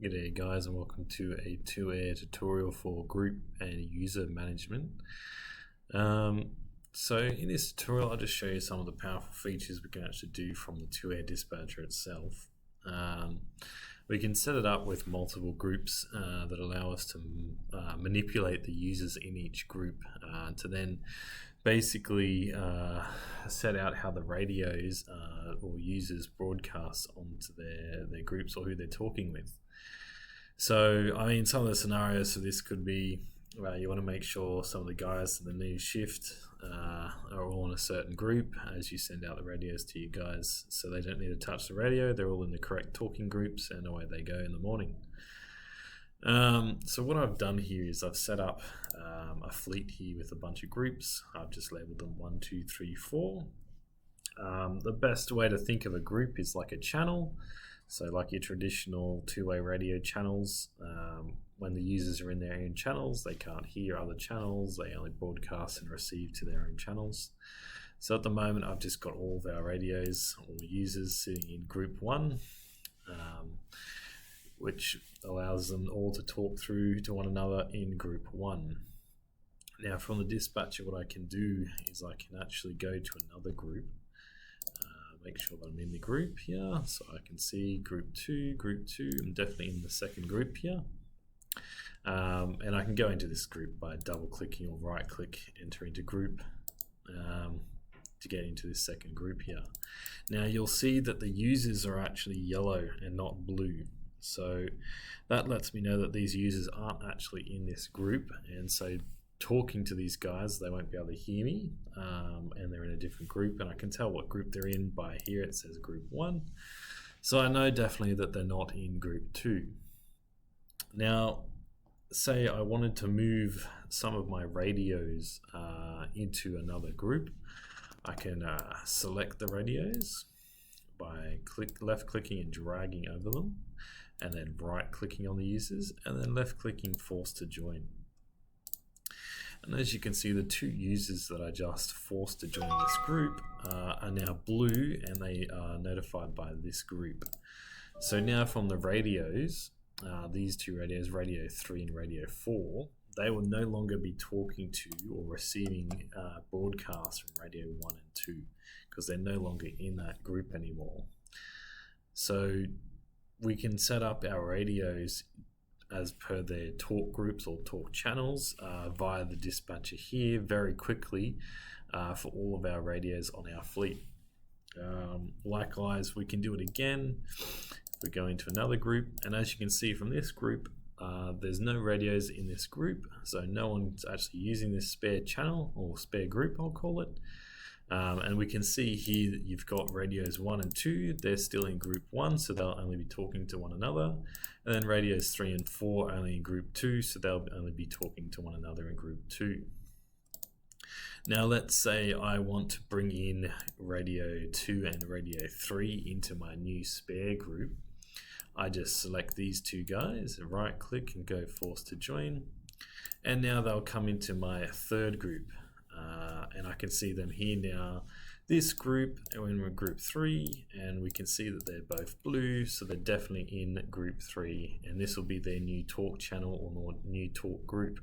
G'day guys, and welcome to a 2Air tutorial for group and user management. So in this tutorial I'll just show you some of the powerful features we can actually do from the 2Air dispatcher itself. We can set it up with multiple groups that allow us to manipulate the users in each group to then basically set out how the radios or users broadcast onto their groups or who they're talking with. So, I mean, some of the scenarios for this could be, well, you want to make sure some of the guys in the new shift are all in a certain group as you send out the radios to you guys, so they don't need to touch the radio. They're all in the correct talking groups, and away they go in the morning. So what I've done here is I've set up a fleet here with a bunch of groups. I've just labeled them 1, 2, 3, 4. The best way to think of a group is like a channel. So like your traditional two-way radio channels, when the users are in their own channels, they can't hear other channels, they only broadcast and receive to their own channels. So at the moment I've just got all of our radios, all the users sitting in group 1, which allows them all to talk through to one another in group 1. Now from the dispatcher, what I can do is I can actually go to another group, make sure that I'm in the group here, so I can see group 2, I'm definitely in the second group here. And I can go into this group by double clicking or right click, enter into group to get into this second group here. Now you'll see that the users are actually yellow and not blue. So that lets me know that these users aren't actually in this group, and so talking to these guys, they won't be able to hear me, and they're in a different group, and I can tell what group they're in by here. It says group 1, so I know definitely that they're not in group 2. Now say I wanted to move some of my radios into another group. I can select the radios by left clicking and dragging over them, and then right clicking on the users, and then left clicking force to join. And as you can see, the two users that I just forced to join this group are now blue, and they are notified by this group. So now from the radios, these two radios, radio 3 and radio 4, they will no longer be talking to or receiving broadcasts from radio 1 and 2 because they're no longer in that group anymore. So we can set up our radios as per their talk groups or talk channels via the dispatcher here very quickly for all of our radios on our fleet. Likewise, we can do it again if we go into another group, and as you can see from this group, there's no radios in this group, so no one's actually using this spare channel or spare group, I'll call it. And we can see here that you've got radios 1 and 2, they're still in group 1, so they'll only be talking to one another. And then radios 3 and 4 are only in group 2, so they'll only be talking to one another in group 2. Now let's say I want to bring in radio 2 and radio 3 into my new spare group. I just select these two guys, right click and go force to join, and now they'll come into my third group. And I can see them here now. This group, and we're in group 3, and we can see that they're both blue, so they're definitely in group 3, and this will be their new talk channel or new talk group.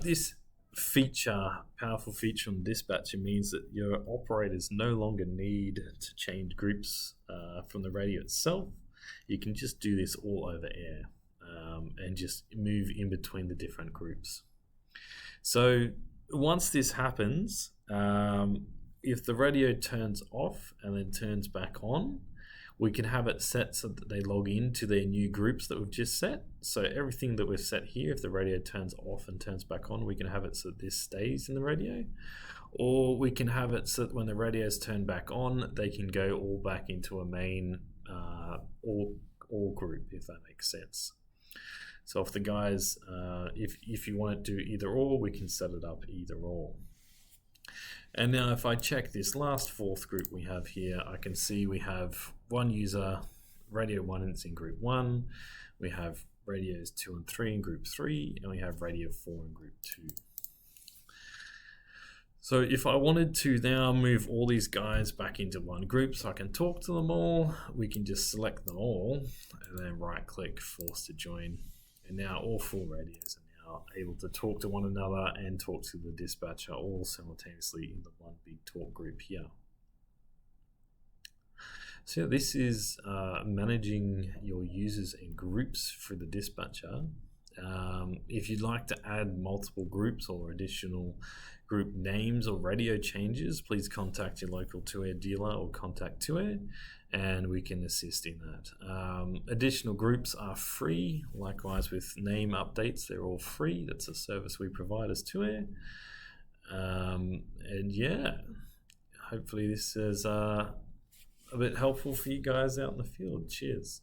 This feature, powerful feature on dispatcher, means that your operators no longer need to change groups from the radio itself. You can just do this all over air and just move in between the different groups. So once this happens, if the radio turns off and then turns back on, we can have it set so that they log into their new groups that we've just set. So everything that we've set here, if the radio turns off and turns back on, we can have it so that this stays in the radio. Or we can have it so that when the radios turn back on, they can go all back into a main all group, if that makes sense. So if the guys, if you want to do either or, we can set it up either or. And now if I check this last fourth group we have here, I can see we have one user, radio 1 is in group 1, we have radios 2 and 3 in group 3, and we have radio 4 in group 2. So if I wanted to now move all these guys back into one group so I can talk to them all, we can just select them all and then right click, force to join. And now all 4 radios are now able to talk to one another and talk to the dispatcher all simultaneously in the one big talk group here. So this is managing your users and groups for the dispatcher. If you'd like to add multiple groups or additional group names or radio changes, please contact your local 2Air dealer or contact 2Air and we can assist in that. Additional groups are free, likewise with name updates, they're all free. That's a service we provide as 2Air. And yeah, hopefully this is a bit helpful for you guys out in the field. Cheers.